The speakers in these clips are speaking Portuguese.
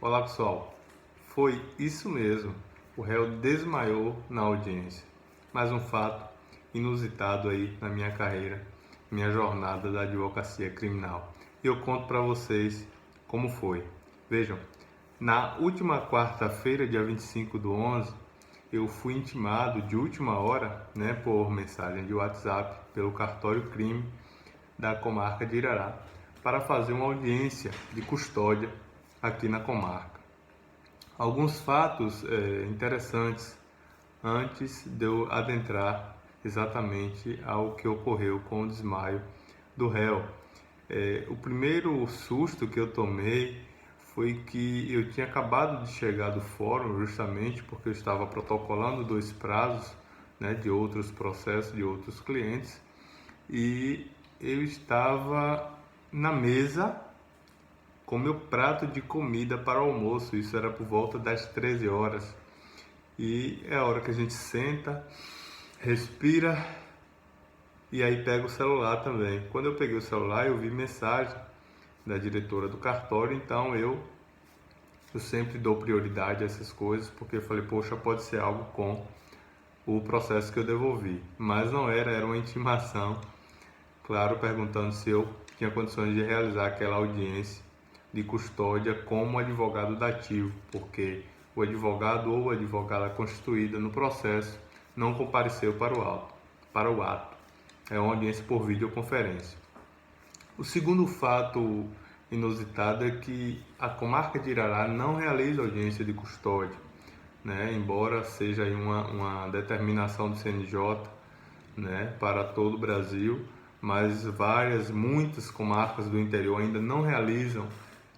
Olá pessoal, foi isso mesmo, o réu desmaiou na audiência. Mais um fato inusitado aí na minha carreira, minha jornada da advocacia criminal. E eu conto para vocês como foi. Vejam, na última quarta-feira, dia 25/11, eu fui intimado de última hora, por mensagem de WhatsApp, pelo cartório crime da comarca de Irará, para fazer uma audiência de custódia aqui na comarca. Alguns fatos interessantes antes de eu adentrar exatamente ao que ocorreu com o desmaio do réu. O primeiro susto que eu tomei foi que eu tinha acabado de chegar do fórum, justamente porque eu estava protocolando 2 prazos, de outros processos de outros clientes, e eu estava na mesa com meu prato de comida para o almoço. Isso era por volta das 13 horas. E é a hora que a gente senta, respira e aí pega o celular também. Quando eu peguei o celular, eu vi mensagem da diretora do cartório, então eu sempre dou prioridade a essas coisas, porque eu falei, poxa, pode ser algo com o processo que eu devolvi. Mas não era uma intimação, claro, perguntando se eu tinha condições de realizar aquela audiência de custódia como advogado dativo, porque o advogado ou a advogada constituída no processo não compareceu para o ato. É uma audiência por videoconferência. O segundo fato inusitado é que a comarca de Irará não realiza audiência de custódia, embora seja aí uma determinação do CNJ, para todo o Brasil, mas muitas comarcas do interior ainda não realizam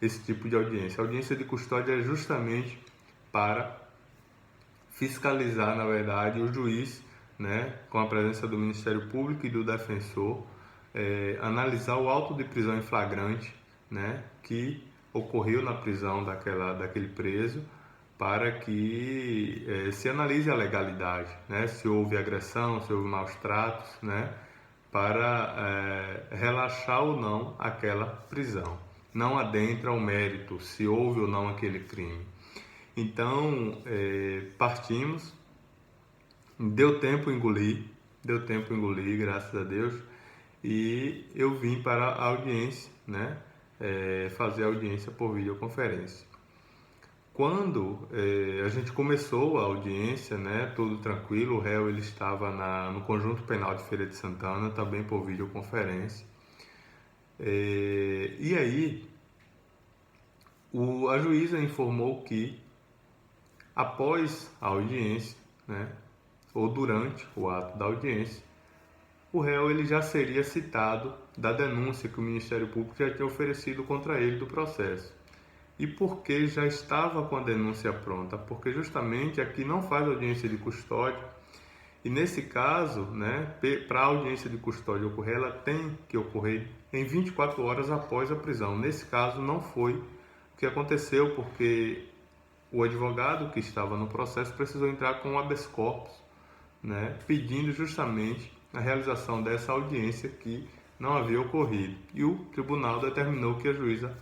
esse tipo de audiência. A audiência de custódia é justamente para fiscalizar, na verdade, o juiz, com a presença do Ministério Público e do defensor, analisar o auto de prisão em flagrante, que ocorreu na prisão daquele preso, para que se analise a legalidade, se houve agressão, se houve maus tratos, para relaxar ou não aquela prisão. Não adentra o mérito se houve ou não aquele crime. Então, partimos, deu tempo engolir, graças a Deus, e eu vim para a audiência, fazer a audiência por videoconferência. Quando a gente começou a audiência, tudo tranquilo, o réu ele estava no Conjunto Penal de Feira de Santana, também por videoconferência. E aí, a juíza informou que, após a audiência, ou durante o ato da audiência, o réu ele já seria citado da denúncia que o Ministério Público já tinha oferecido contra ele do processo. E por que já estava com a denúncia pronta? Porque justamente aqui não faz audiência de custódia, e nesse caso, para a audiência de custódia ocorrer, ela tem que ocorrer em 24 horas após a prisão. Nesse caso não foi o que aconteceu, porque o advogado que estava no processo precisou entrar com um habeas corpus, pedindo justamente a realização dessa audiência que não havia ocorrido. E o tribunal determinou que a juíza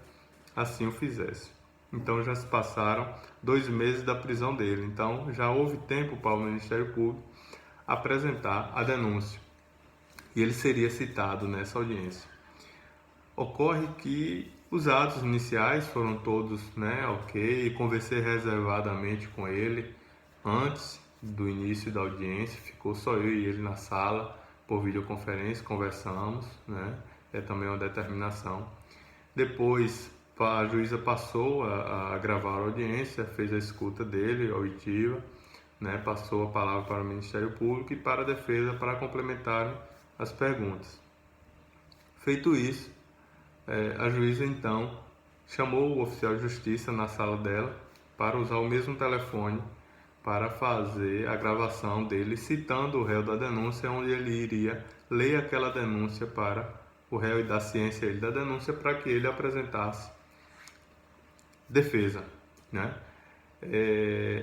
assim o fizesse. Então já se passaram 2 meses da prisão dele. Então já houve tempo para o Ministério Público apresentar a denúncia. E ele seria citado nessa audiência. Ocorre que os atos iniciais foram todos ok. Conversei reservadamente com ele antes do início da audiência. Ficou só eu e ele na sala por videoconferência, conversamos, é também uma determinação. Depois a juíza passou a gravar a audiência, fez a escuta dele, auditiva, passou a palavra para o Ministério Público e para a defesa para complementarem as perguntas. Feito isso, a juíza então chamou o oficial de justiça na sala dela para usar o mesmo telefone para fazer a gravação dele citando o réu da denúncia, onde ele iria ler aquela denúncia para o réu e dar ciência a ele da denúncia para que ele apresentasse defesa,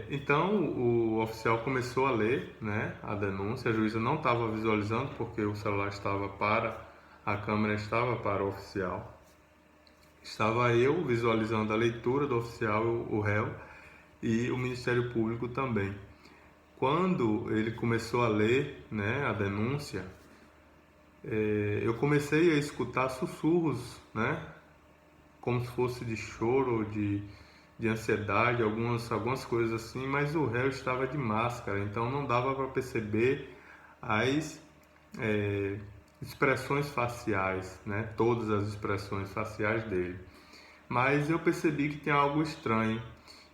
Então o oficial começou a ler, a denúncia. A juíza não estava visualizando porque o celular estava a câmera estava para o oficial. Estava eu visualizando a leitura do oficial, o réu, e o Ministério Público também. Quando ele começou a ler, né, a denúncia, eu comecei a escutar sussurros, né, como se fosse de choro, de ansiedade, algumas coisas assim, mas o réu estava de máscara, então não dava para perceber as expressões faciais, né, todas as expressões faciais dele. Mas eu percebi que tem algo estranho.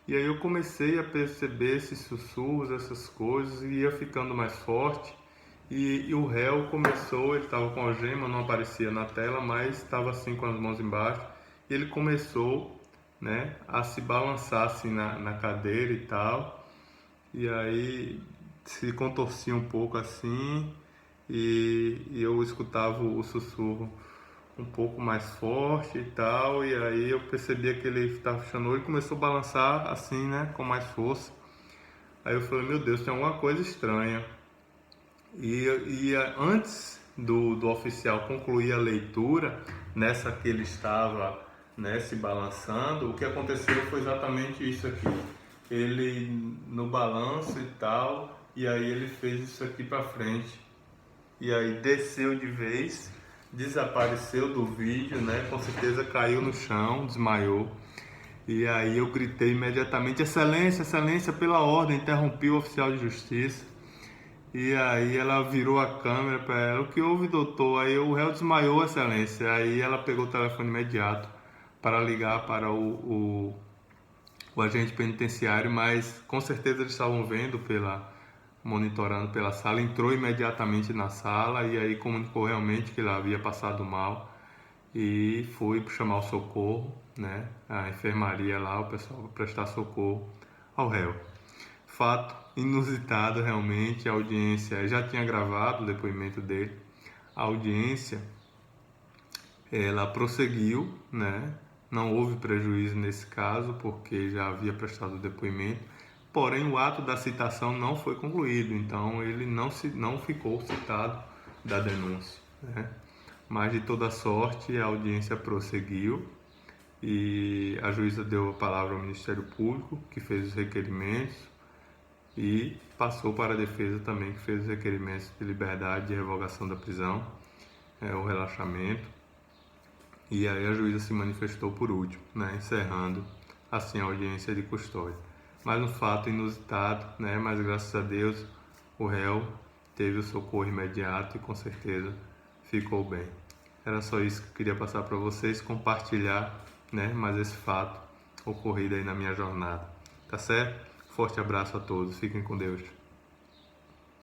E aí eu comecei a perceber esses sussurros, essas coisas, e ia ficando mais forte. E o réu começou, ele estava com a algema, não aparecia na tela, mas estava assim com as mãos embaixo. E ele começou, né, a se balançar assim na cadeira e tal. E aí se contorcia um pouco assim, e eu escutava o sussurro um pouco mais forte e tal, e aí eu percebia que ele estava fechando o olho e começou a balançar assim, né, com mais força. Aí eu falei, meu Deus, tem alguma coisa estranha. E antes do oficial concluir a leitura, nessa que ele estava, né, se balançando, o que aconteceu foi exatamente isso aqui. Ele no balanço e tal, e aí ele fez isso aqui para frente. E aí desceu de vez, desapareceu do vídeo, né? Com certeza caiu no chão, desmaiou. E aí eu gritei imediatamente, excelência, excelência, pela ordem, interrompi o oficial de justiça. E aí ela virou a câmera para ela, o que houve, doutor? Aí o réu desmaiou, excelência. Aí ela pegou o telefone imediato para ligar para o agente penitenciário, mas com certeza eles estavam vendo monitorando pela sala, entrou imediatamente na sala e aí comunicou realmente que ele havia passado mal e foi chamar o socorro, né? A enfermaria lá, o pessoal para prestar socorro ao réu. Fato inusitado realmente, a audiência já tinha gravado o depoimento dele, a audiência ela prosseguiu, né? Não houve prejuízo nesse caso porque já havia prestado o depoimento. Porém, o ato da citação não foi concluído, então ele não ficou citado da denúncia, né? Mas de toda sorte a audiência prosseguiu e a juíza deu a palavra ao Ministério Público, que fez os requerimentos, e passou para a defesa também, que fez os requerimentos de liberdade e revogação da prisão, o relaxamento. E aí a juíza se manifestou por último, né? Encerrando assim a audiência de custódia. Mas um fato inusitado, né? Mas graças a Deus o réu teve o socorro imediato e com certeza ficou bem. Era só isso que eu queria passar para vocês, compartilhar, né? Mais esse fato ocorrido aí na minha jornada. Tá certo? Forte abraço a todos, fiquem com Deus.